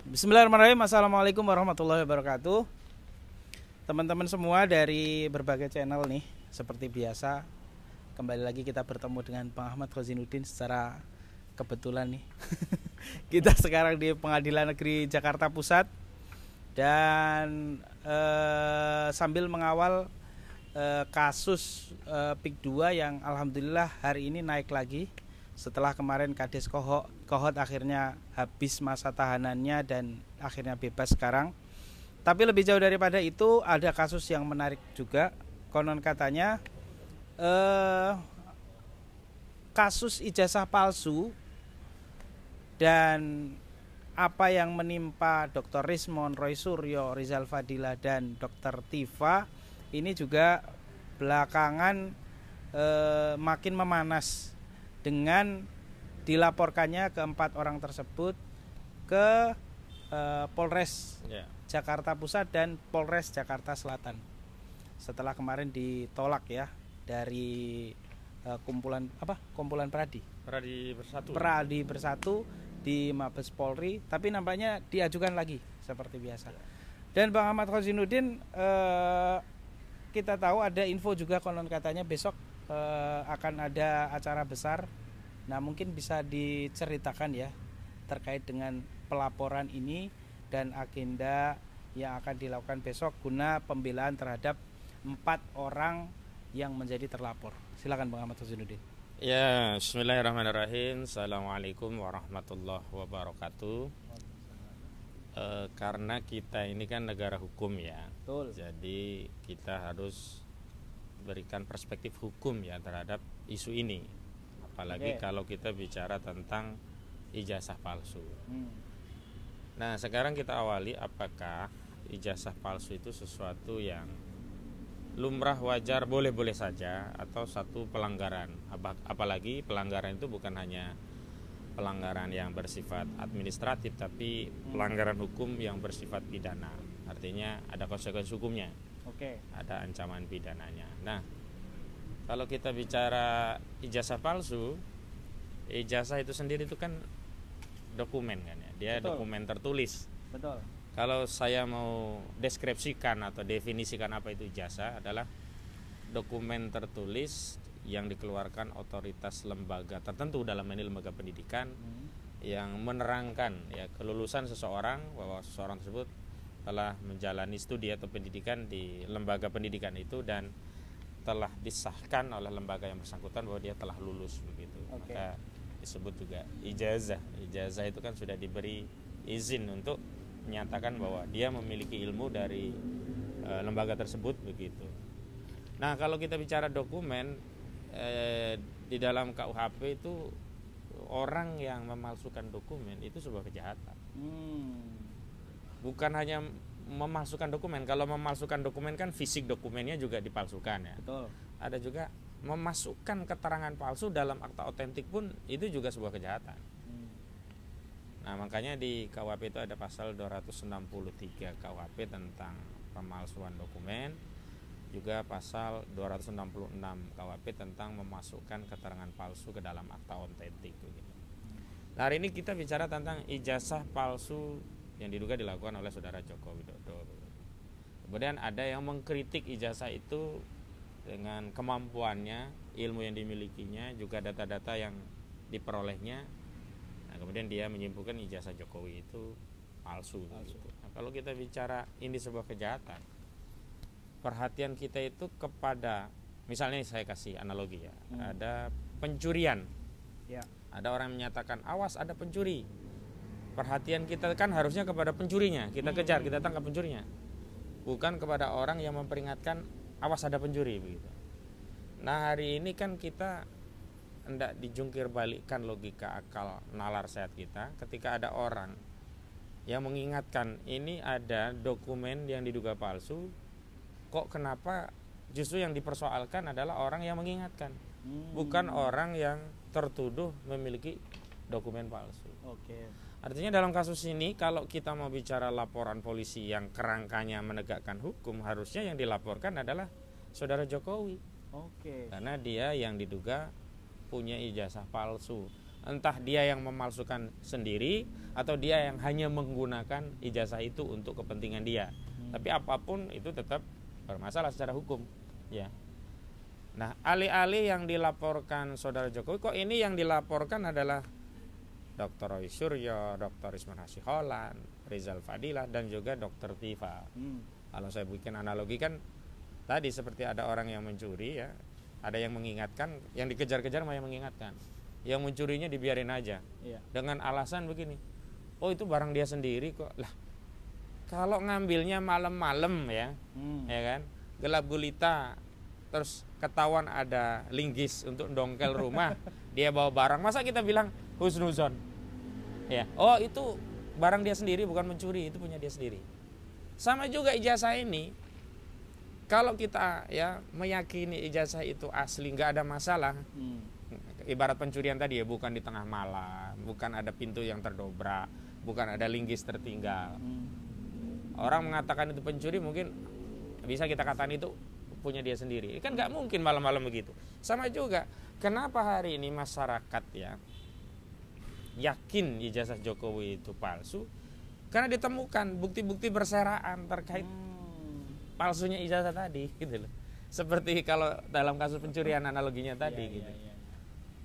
Bismillahirrahmanirrahim. Assalamualaikum warahmatullahi wabarakatuh. Teman-teman semua dari berbagai channel nih, seperti biasa kembali lagi kita bertemu dengan Bang Ahmad Khozinuddin secara kebetulan nih. Kita sekarang di Pengadilan Negeri Jakarta Pusat dan sambil mengawal kasus PIK 2 yang alhamdulillah hari ini naik lagi setelah kemarin Kades Kohot akhirnya habis masa tahanannya dan akhirnya bebas sekarang. Tapi lebih jauh daripada itu ada kasus yang menarik juga. Konon katanya kasus ijazah palsu dan apa yang menimpa Dr. Rismon, Roy Suryo, Rizal Fadila dan Dr. Tifa ini juga belakangan makin memanas dengan dilaporkannya keempat orang tersebut ke Polres Jakarta Pusat dan Polres Jakarta Selatan. Setelah kemarin ditolak ya dari kumpulan Pradi Bersatu di Mabes Polri, tapi nampaknya diajukan lagi seperti biasa. Dan Bang Ahmad Khozinuddin, kita tahu ada info juga konon katanya besok akan ada acara besar. Nah, mungkin bisa diceritakan ya terkait dengan pelaporan ini dan agenda yang akan dilakukan besok guna pembelaan terhadap 4 orang yang menjadi terlapor. Silakan Bang Ahmad Khozinuddin. Ya, bismillahirrahmanirrahim. Assalamualaikum warahmatullahi wabarakatuh. Karena kita ini kan negara hukum ya. Betul. Jadi kita harus berikan perspektif hukum ya terhadap isu ini. Apalagi kalau kita bicara tentang ijazah palsu. Nah, sekarang kita awali apakah ijazah palsu itu sesuatu yang lumrah, wajar, boleh-boleh saja atau satu pelanggaran. Apalagi pelanggaran itu bukan hanya pelanggaran yang bersifat administratif, tapi pelanggaran hukum yang bersifat pidana. Artinya ada konsekuensi hukumnya. Ada ancaman pidananya. Nah, kalau kita bicara ijazah palsu, ijazah itu sendiri itu kan dokumen kan ya. Dia Betul. Dokumen tertulis. Betul. Kalau saya mau deskripsikan atau definisikan apa itu ijazah, adalah dokumen tertulis yang dikeluarkan otoritas lembaga tertentu, dalam ini lembaga pendidikan, yang menerangkan ya kelulusan seseorang, bahwa seseorang tersebut telah menjalani studi atau pendidikan di lembaga pendidikan itu dan telah disahkan oleh lembaga yang bersangkutan bahwa dia telah lulus begitu. Maka disebut juga ijazah. Ijazah itu kan sudah diberi izin untuk menyatakan bahwa dia memiliki ilmu dari lembaga tersebut begitu. Nah, kalau kita bicara dokumen di dalam KUHP itu, orang yang memalsukan dokumen itu sebuah kejahatan. Bukan hanya memalsukan dokumen. Kalau memalsukan dokumen kan fisik dokumennya juga dipalsukan ya. Betul. Ada juga memasukkan keterangan palsu dalam akta otentik pun itu juga sebuah kejahatan. Nah, makanya di KUHP itu ada pasal 263 KUHP tentang pemalsuan dokumen, juga pasal 266 KUHP tentang memasukkan keterangan palsu ke dalam akta otentik begitu. Nah, hari ini kita bicara tentang ijazah palsu yang diduga dilakukan oleh saudara Joko Widodo. Kemudian ada yang mengkritik ijazah itu dengan kemampuannya, ilmu yang dimilikinya, juga data-data yang diperolehnya. Nah, kemudian dia menyimpulkan ijazah Jokowi itu palsu. Gitu. Nah, kalau kita bicara ini sebuah kejahatan, perhatian kita itu kepada, misalnya saya kasih analogi ya, ada pencurian. Ada orang menyatakan awas ada pencuri. Perhatian kita kan harusnya kepada pencurinya, kita kejar, kita tangkap pencurinya, bukan kepada orang yang memperingatkan awas ada pencuri begitu. Nah, hari ini kan kita hendak dijungkir balikkan logika akal nalar sehat kita ketika ada orang yang mengingatkan ini ada dokumen yang diduga palsu, kok kenapa justru yang dipersoalkan adalah orang yang mengingatkan, bukan orang yang tertuduh memiliki dokumen palsu. Artinya dalam kasus ini kalau kita mau bicara laporan polisi yang kerangkanya menegakkan hukum, harusnya yang dilaporkan adalah saudara Jokowi. Karena dia yang diduga punya ijazah palsu. entah dia yang memalsukan sendiri atau dia yang hanya menggunakan ijazah itu untuk kepentingan dia. Tapi apapun itu tetap bermasalah secara hukum, ya. Nah, alih-alih yang dilaporkan saudara Jokowi, kok ini yang dilaporkan adalah Dr. Roy Suryo, Dr. Isman Hasiholan, Rizal Fadilah, dan juga Dr. Tifa. Kalau saya bikin analogi kan tadi seperti ada orang yang mencuri, ya, ada yang mengingatkan, yang dikejar-kejar malah yang mengingatkan, yang mencurinya dibiarin aja, dengan alasan begini, oh itu barang dia sendiri kok. Lah, kalau ngambilnya malam-malam, ya, ya kan, gelap gulita, terus ketahuan ada linggis untuk dongkel rumah, dia bawa barang, masa kita bilang husnuzon, ya, oh itu barang dia sendiri, bukan mencuri, itu punya dia sendiri. Sama juga ijazah ini, kalau kita, ya, meyakini ijazah itu asli, nggak ada masalah, ibarat pencurian tadi, ya, bukan di tengah malam, bukan ada pintu yang terdobrak, bukan ada linggis tertinggal. Orang mengatakan itu pencuri, mungkin bisa kita katakan itu punya dia sendiri. Kan nggak mungkin malam-malam begitu. Sama juga, kenapa hari ini masyarakat, ya, yakin ijazah Jokowi itu palsu? Karena ditemukan bukti-bukti berseraan terkait palsunya ijazah tadi, gitu loh. Seperti kalau dalam kasus pencurian analoginya tadi, gitu.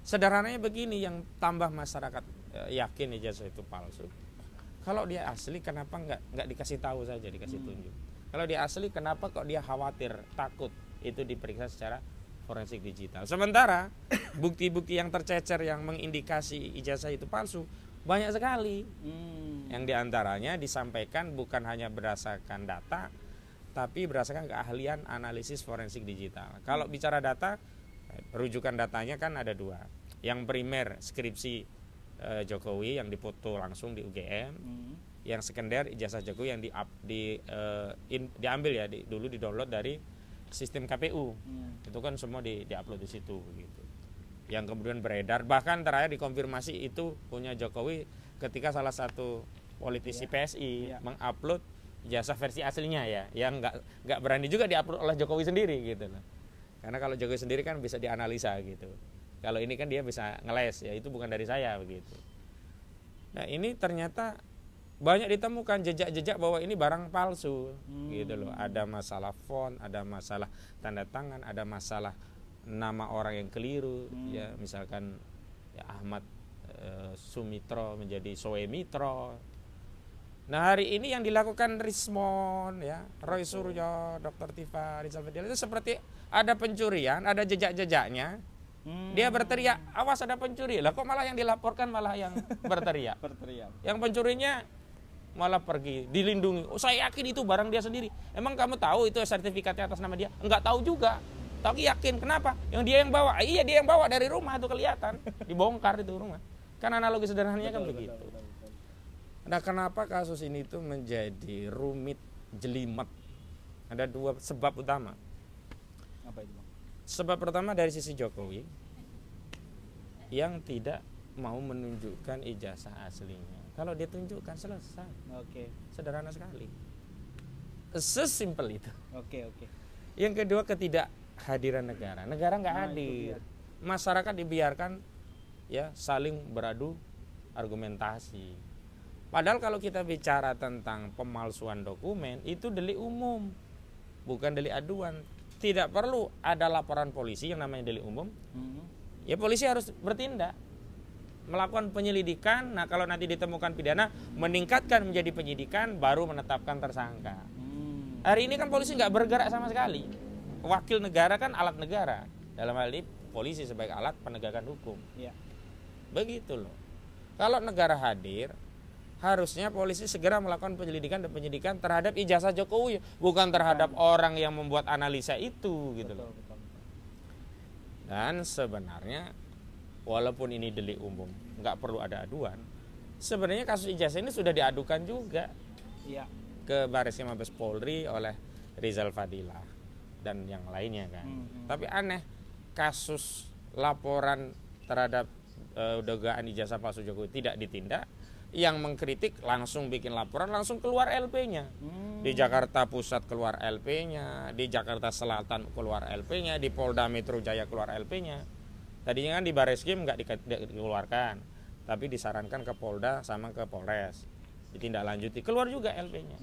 Sederhananya begini, yang tambah masyarakat yakin ijazah itu palsu. Kalau dia asli, kenapa nggak dikasih tahu saja, dikasih tunjuk? Kalau dia asli, kenapa kok dia khawatir, takut itu diperiksa secara forensik digital? Sementara bukti-bukti yang tercecer yang mengindikasi ijazah itu palsu banyak sekali. Yang diantaranya disampaikan bukan hanya berdasarkan data, tapi berdasarkan keahlian analisis forensik digital. Kalau bicara data, rujukan datanya kan ada dua. Yang primer skripsi Jokowi yang dipoto langsung di UGM. Yang sekunder ijazah Jokowi yang diambil, ya, dulu di-download dari sistem KPU. Itu kan semua di-upload di situ begitu. Yang kemudian beredar, bahkan terakhir dikonfirmasi itu punya Jokowi ketika salah satu politisi PSI mengupload ijazah versi aslinya, ya, yang nggak berani juga diupload oleh Jokowi sendiri, gitu loh. Karena kalau Jokowi sendiri kan bisa dianalisa gitu. Kalau ini kan dia bisa ngeles, ya, itu bukan dari saya begitu. Nah, ini ternyata banyak ditemukan jejak-jejak bahwa ini barang palsu, gitu loh. Ada masalah font, ada masalah tanda tangan, ada masalah nama orang yang keliru, ya, misalkan, ya, Ahmad Sumitro menjadi Soemitro. Nah, hari ini yang dilakukan Rismon, ya, Roy Suryo, Dr. Tifa, Rizal Fadilah, itu seperti ada pencurian, ada jejak-jejaknya. Dia berteriak, awas ada pencuri. Lah, kok malah yang dilaporkan malah yang berteriak. Yang pencurinya malah pergi, dilindungi. Oh, saya yakin itu barang dia sendiri. Emang kamu tahu itu sertifikatnya atas nama dia? Enggak tahu juga. Tapi yakin, kenapa? Yang dia yang bawa. Iya, dia yang bawa dari rumah, itu kelihatan. Dibongkar itu rumah. Kan analogi sederhananya kan begitu. Nah, kenapa kasus ini tuh menjadi rumit, jelimet? Ada dua sebab utama. Apa itu, Bang? Sebab pertama dari sisi Jokowi yang tidak mau menunjukkan ijazah aslinya. Kalau dia tunjukkan selesai. Sederhana sekali. Sesimpel itu. Yang kedua, ketidakhadiran negara. Negara nggak hadir. Masyarakat dibiarkan, ya, saling beradu argumentasi. Padahal kalau kita bicara tentang pemalsuan dokumen, itu delik umum, bukan delik aduan. Tidak perlu ada laporan polisi yang namanya delik umum. Ya, polisi harus bertindak, melakukan penyelidikan. Nah, kalau nanti ditemukan pidana, meningkatkan menjadi penyidikan, baru menetapkan tersangka. Hari ini kan polisi nggak bergerak sama sekali. Wakil negara kan alat negara, dalam hal ini polisi sebagai alat penegakan hukum. Begitu loh. Kalau negara hadir, harusnya polisi segera melakukan penyelidikan dan penyidikan terhadap ijazah Jokowi, bukan terhadap orang yang membuat analisa itu, gitu loh. Dan sebenarnya walaupun ini delik umum, nggak perlu ada aduan. Sebenarnya kasus ijazah ini sudah diadukan juga ke Bareskrim Mabes Polri oleh Rizal Fadilah dan yang lainnya kan. Tapi aneh, kasus laporan terhadap dugaan ijazah palsu Jokowi tidak ditindak. Yang mengkritik langsung bikin laporan, langsung keluar LP-nya. Di Jakarta Pusat keluar LP-nya, di Jakarta Selatan keluar LP-nya, di Polda Metro Jaya keluar LP-nya. Tadinya kan di Bareskrim nggak dikeluarkan, tapi disarankan ke Polda sama ke Polres, ditindaklanjuti, keluar juga LP-nya.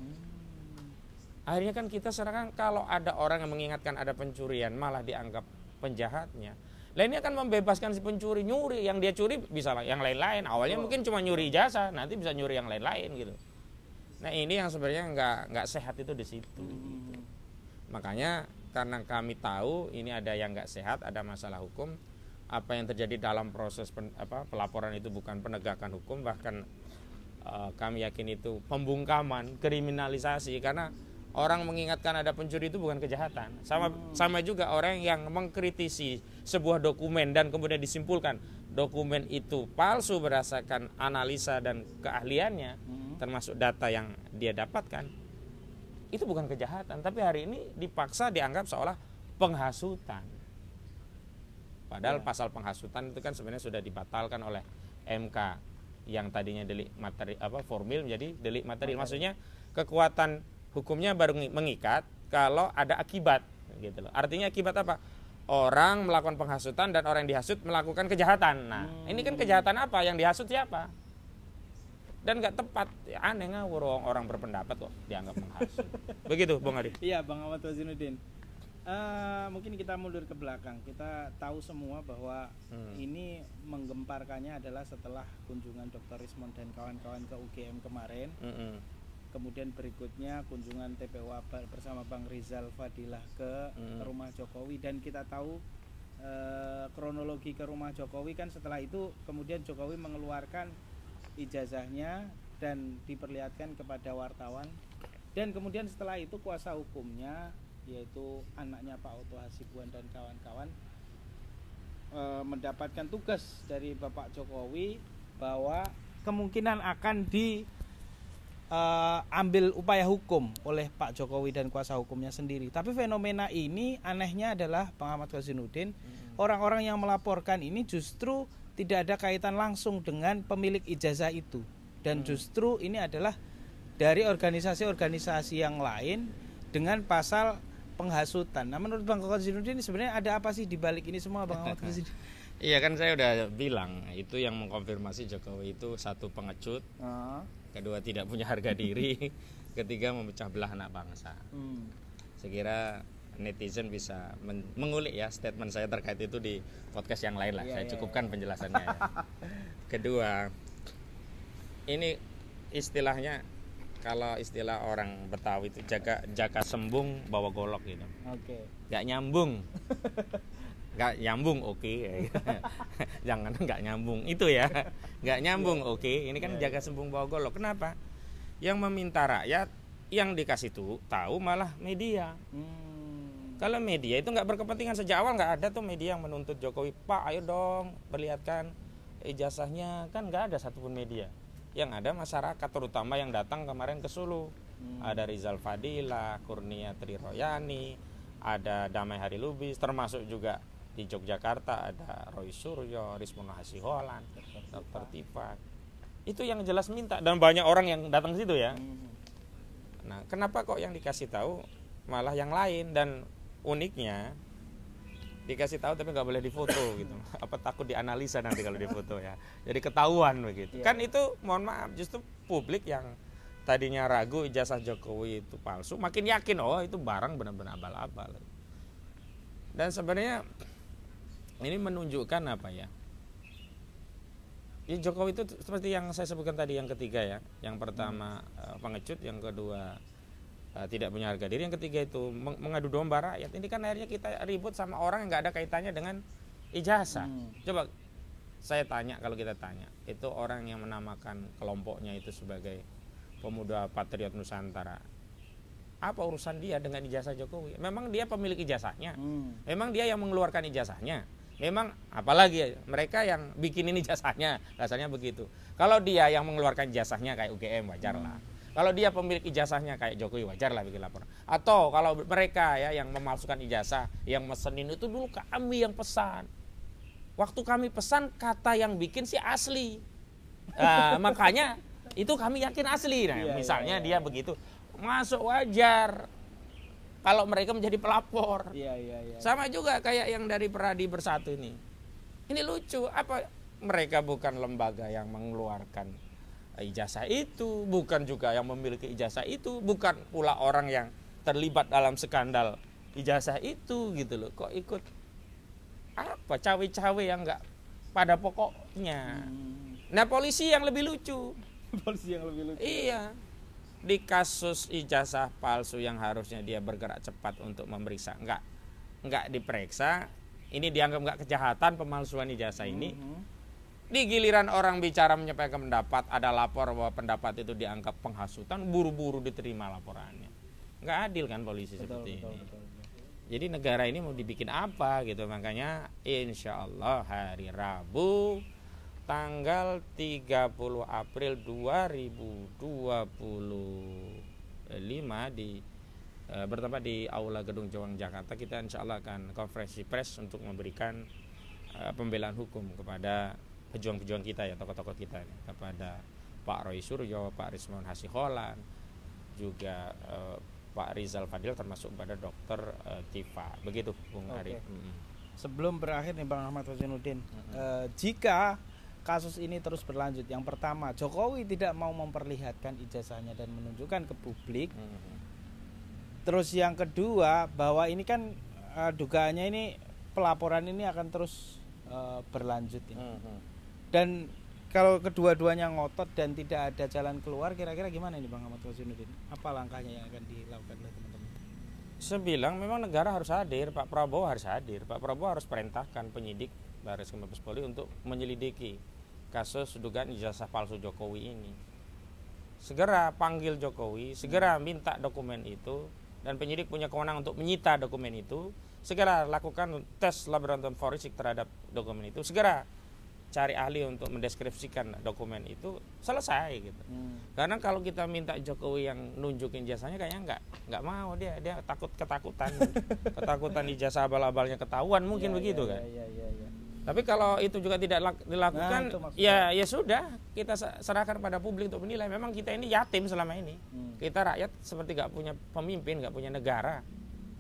Akhirnya kan kita sekarang kalau ada orang yang mengingatkan ada pencurian malah dianggap penjahatnya. Lainnya kan membebaskan si pencuri, nyuri yang dia curi bisa yang lain-lain. Awalnya mungkin cuma nyuri ijazah, nanti bisa nyuri yang lain-lain gitu. Nah ini yang sebenarnya nggak sehat itu di situ. Gitu. Makanya karena kami tahu ini ada yang nggak sehat, ada masalah hukum. Apa yang terjadi dalam proses pelaporan itu bukan penegakan hukum, bahkan kami yakin itu pembungkaman, kriminalisasi, karena orang mengingatkan ada pencuri itu bukan kejahatan. Sama juga orang yang mengkritisi sebuah dokumen dan kemudian disimpulkan dokumen itu palsu berdasarkan analisa dan keahliannya, termasuk data yang dia dapatkan, itu bukan kejahatan, tapi hari ini dipaksa dianggap seolah penghasutan. Padahal pasal penghasutan itu kan sebenarnya sudah dibatalkan oleh MK, yang tadinya delik materi formil menjadi delik materi. Maksudnya kekuatan hukumnya baru mengikat kalau ada akibat gitu loh. Artinya akibat apa? Orang melakukan penghasutan dan orang yang dihasut melakukan kejahatan. Nah, ini kan kejahatan apa? Yang dihasut siapa? Dan nggak tepat, aneh ngawur orang berpendapat kok dianggap menghasut. Begitu, Bung Adi. Iya, Bang Ahmad Wazinuddin. Mungkin kita mundur ke belakang. Kita tahu semua bahwa ini menggemparkannya adalah setelah kunjungan Dr. Rismond dan kawan-kawan ke UGM kemarin. Kemudian berikutnya kunjungan TPU bersama Bang Rizal Fadilah ke rumah Jokowi, dan kita tahu kronologi ke rumah Jokowi kan setelah itu kemudian Jokowi mengeluarkan ijazahnya dan diperlihatkan kepada wartawan, dan kemudian setelah itu kuasa hukumnya yaitu anaknya Pak Otto Hasibuan dan kawan-kawan mendapatkan tugas dari Bapak Jokowi bahwa kemungkinan akan diambil upaya hukum oleh Pak Jokowi dan kuasa hukumnya sendiri. Tapi fenomena ini anehnya adalah Bang Ahmad Wazinuddin, orang-orang yang melaporkan ini justru tidak ada kaitan langsung dengan pemilik ijazah itu, dan justru ini adalah dari organisasi-organisasi yang lain dengan pasal penghasutan. Nah, menurut Bang Wazinuddin sebenarnya ada apa sih di balik ini semua, Bang Ahmad Wazinuddin? Iya kan saya udah bilang itu yang mengkonfirmasi Jokowi itu satu pengecut, kedua tidak punya harga diri, ketiga memecah belah anak bangsa. Saya kira netizen bisa mengulik ya statement saya terkait itu di podcast yang lain lah. Saya cukupkan penjelasannya ya. Kedua, ini istilahnya, kalau istilah orang Betawi itu jaga sembung bawa golok gitu. Gak nyambung. Gak nyambung Jangan gak nyambung itu ya. Gak nyambung Ini kan jaga sembung bawa golok. Kenapa? Yang meminta rakyat, yang dikasih tahu malah media. Kalau media itu nggak berkepentingan, sejak awal nggak ada tuh media yang menuntut Jokowi, Pak ayo dong perlihatkan ijazahnya, kan nggak ada satupun media. Yang ada masyarakat, terutama yang datang kemarin ke Solo. Ada Rizal Fadilah, Kurnia Triroyani, ada Damai Hari Lubis, termasuk juga di Yogyakarta ada Roy Suryo, Rismond Hasiholan, Dr. Tifa. Itu yang jelas minta, dan banyak orang yang datang ke situ ya. Nah, kenapa kok yang dikasih tahu malah yang lain? Dan uniknya dikasih tahu tapi nggak boleh difoto gitu. Apa takut dianalisa nanti kalau difoto ya. Jadi ketahuan begitu. Kan itu mohon maaf, justru publik yang tadinya ragu ijazah Jokowi itu palsu makin yakin itu barang benar-benar abal-abal. Dan sebenarnya ini menunjukkan apa ya? Ya Jokowi itu seperti yang saya sebutkan tadi, yang ketiga ya. Yang pertama pengecut, yang kedua tidak punya harga diri, yang ketiga itu mengadu domba rakyat. Ini kan akhirnya kita ribut sama orang yang nggak ada kaitannya dengan ijazah. Coba saya tanya, kalau kita tanya, itu orang yang menamakan kelompoknya itu sebagai pemuda patriot Nusantara, apa urusan dia dengan ijazah Jokowi? Memang dia pemilik ijazahnya, memang dia yang mengeluarkan ijazahnya, memang apalagi mereka yang bikinin ijazahnya, rasanya begitu. Kalau dia yang mengeluarkan ijazahnya kayak UGM, wajar lah. Kalau dia pemilik ijazahnya kayak Jokowi, wajar lah bikin laporan. Atau kalau mereka ya yang memalsukan ijazah, yang mesenin itu dulu kami yang pesan. Waktu kami pesan, kata yang bikin sih asli. Makanya itu kami yakin asli. Nah, misalnya dia begitu, masuk wajar. Kalau mereka menjadi pelapor. Sama juga kayak yang dari Peradi Bersatu ini. Ini lucu, apa mereka bukan lembaga yang mengeluarkan ijazah itu, bukan juga yang memiliki ijazah itu, bukan pula orang yang terlibat dalam skandal ijazah itu gitu loh. Kok ikut apa cawe-cawe yang enggak pada pokoknya. Nah, polisi yang lebih lucu. Polisi yang lebih lucu. Iya. Di kasus ijazah palsu yang harusnya dia bergerak cepat untuk memeriksa, enggak diperiksa. Ini dianggap enggak kejahatan pemalsuan ijazah ini. Di giliran orang bicara menyampaikan pendapat, ada lapor bahwa pendapat itu dianggap penghasutan, buru-buru diterima laporannya. Enggak adil kan polisi seperti ini. Jadi negara ini mau dibikin apa gitu. Makanya insya Allah hari Rabu tanggal 30 April 2025 bertempat di Aula Gedung Jawang Jakarta, kita insya Allah akan konferensi pers untuk memberikan pembelaan hukum kepada pejuang-pejuang kita ya, tokoh-tokoh kita ya, kepada Pak Roy Suryo, Pak Rismon Hasiholan, juga Pak Rizal Fadil, termasuk pada Dokter Tifa. Begitu Bung Arif. Sebelum berakhir nih Bang Ahmad Rosinuddin, jika kasus ini terus berlanjut, yang pertama Jokowi tidak mau memperlihatkan ijazahnya dan menunjukkan ke publik. Terus yang kedua bahwa ini kan dugaannya ini pelaporan ini akan terus berlanjut ini. Dan kalau kedua-duanya ngotot dan tidak ada jalan keluar, kira-kira gimana ini Bang Ahmad Rosinuddin? Apa langkahnya yang akan dilakukan oleh teman-teman? Sebilang memang negara harus hadir, Pak Prabowo harus hadir. Pak Prabowo harus perintahkan penyidik Barreskrim Mabes Polri untuk menyelidiki kasus dugaan ijazah palsu Jokowi ini. Segera panggil Jokowi, segera minta dokumen itu, dan penyidik punya kewenangan untuk menyita dokumen itu. Segera lakukan tes laboratorium forensik terhadap dokumen itu. Segera cari ahli untuk mendeskripsikan dokumen itu, selesai gitu. Karena kalau kita minta Jokowi yang nunjukin ijazahnya, kayaknya nggak mau, dia ketakutan ijazah abal-abalnya ketahuan, mungkin begitu kan. Tapi kalau itu juga tidak dilakukan, ya sudah, kita serahkan pada publik untuk menilai. Memang kita ini yatim selama ini. Kita rakyat seperti nggak punya pemimpin, nggak punya negara,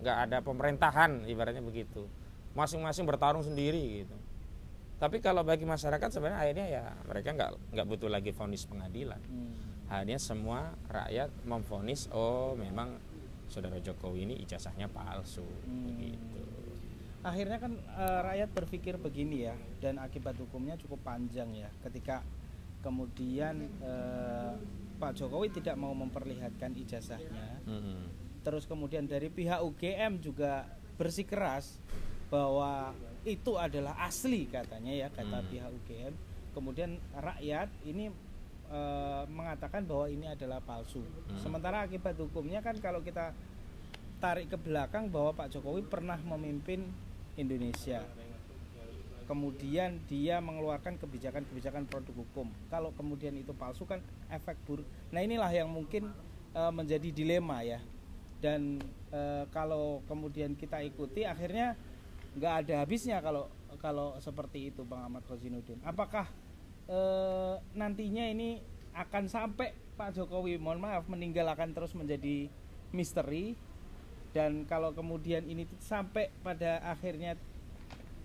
nggak ada pemerintahan, ibaratnya begitu. Masing-masing bertarung sendiri gitu. Tapi kalau bagi masyarakat sebenarnya akhirnya ya mereka nggak butuh lagi vonis pengadilan. Akhirnya semua rakyat memvonis, oh memang saudara Jokowi ini ijazahnya palsu, begitu. Akhirnya kan rakyat berpikir begini ya, dan akibat hukumnya cukup panjang ya, ketika kemudian Pak Jokowi tidak mau memperlihatkan ijazahnya, terus kemudian dari pihak UGM juga bersikeras bahwa itu adalah asli katanya ya, kata pihak UGM. Kemudian rakyat ini mengatakan bahwa ini adalah palsu. Sementara akibat hukumnya kan kalau kita tarik ke belakang bahwa Pak Jokowi pernah memimpin Indonesia. Kemudian dia mengeluarkan kebijakan-kebijakan produk hukum. Kalau kemudian itu palsu kan efek buruk. Nah inilah yang mungkin menjadi dilema ya. Dan kalau kemudian kita ikuti, akhirnya nggak ada habisnya kalau seperti itu Bang Ahmad Rosinuddin. Apakah nantinya ini akan sampai Pak Jokowi mohon maaf meninggal akan terus menjadi misteri, dan kalau kemudian ini sampai pada akhirnya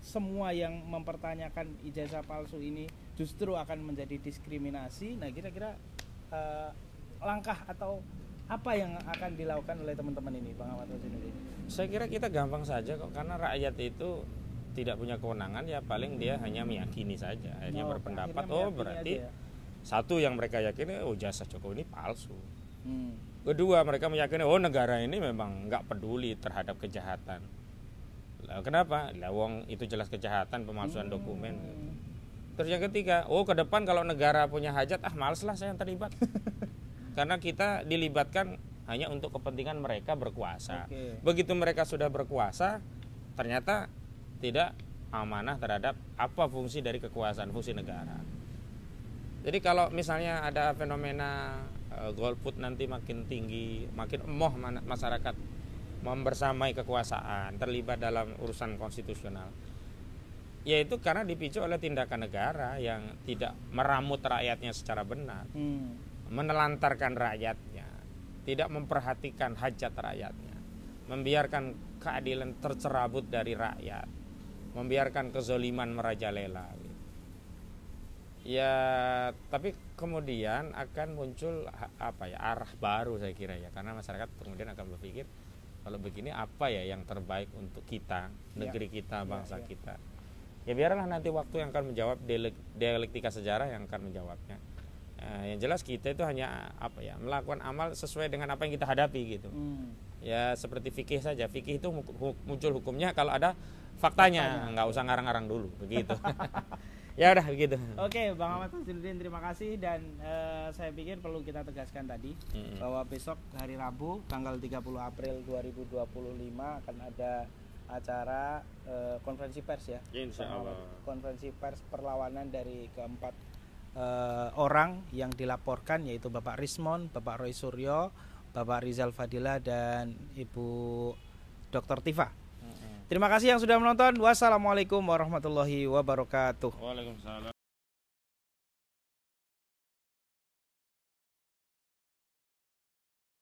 semua yang mempertanyakan ijazah palsu ini justru akan menjadi diskriminasi. Nah kira-kira langkah atau apa yang akan dilakukan oleh teman-teman ini Bang Ahmad Rosinuddin? Saya kira kita gampang saja kok, karena rakyat itu tidak punya kewenangan, ya paling dia hanya meyakini saja, akhirnya berpendapat berarti satu yang mereka yakini, ijazah Jokowi ini palsu. Kedua, mereka meyakini negara ini memang nggak peduli terhadap kejahatan. Lah kenapa? Lah wong itu jelas kejahatan, pemalsuan dokumen. Terus yang ketiga, ke depan kalau negara punya hajat, males lah saya yang terlibat. Karena kita dilibatkan hanya untuk kepentingan mereka berkuasa. Begitu mereka sudah berkuasa, ternyata tidak amanah terhadap apa fungsi dari kekuasaan, fungsi negara. Jadi kalau misalnya ada fenomena golput nanti makin tinggi, makin emoh masyarakat membersamai kekuasaan, terlibat dalam urusan konstitusional, yaitu karena dipicu oleh tindakan negara yang tidak meramut rakyatnya secara benar, menelantarkan rakyatnya, tidak memperhatikan hajat rakyatnya, membiarkan keadilan tercerabut dari rakyat. membiarkan kezoliman merajalela. Ya, tapi kemudian akan muncul arah baru saya kira ya, karena masyarakat kemudian akan berpikir kalau begini apa ya yang terbaik untuk kita, negeri kita, bangsa kita. Ya biarlah nanti waktu yang akan menjawab, dialektika sejarah yang akan menjawabnya. Yang jelas kita itu hanya melakukan amal sesuai dengan apa yang kita hadapi gitu. Ya seperti fikih saja, fikih itu muncul hukumnya kalau ada faktanya, nggak usah ngarang-ngarang dulu begitu. Ya udah begitu. Oke, Bang Ahmad Fazliuddin, terima kasih. Dan saya pikir perlu kita tegaskan tadi bahwa besok hari Rabu tanggal 30 April 2025 akan ada acara konferensi pers ya. Insya Allah. Konferensi pers perlawanan dari keempat orang yang dilaporkan, yaitu Bapak Rismon, Bapak Roy Suryo, Bapak Rizal Fadila, dan Ibu Dr. Tifa. Terima kasih yang sudah menonton. Wassalamualaikum warahmatullahi wabarakatuh. Waalaikumsalam.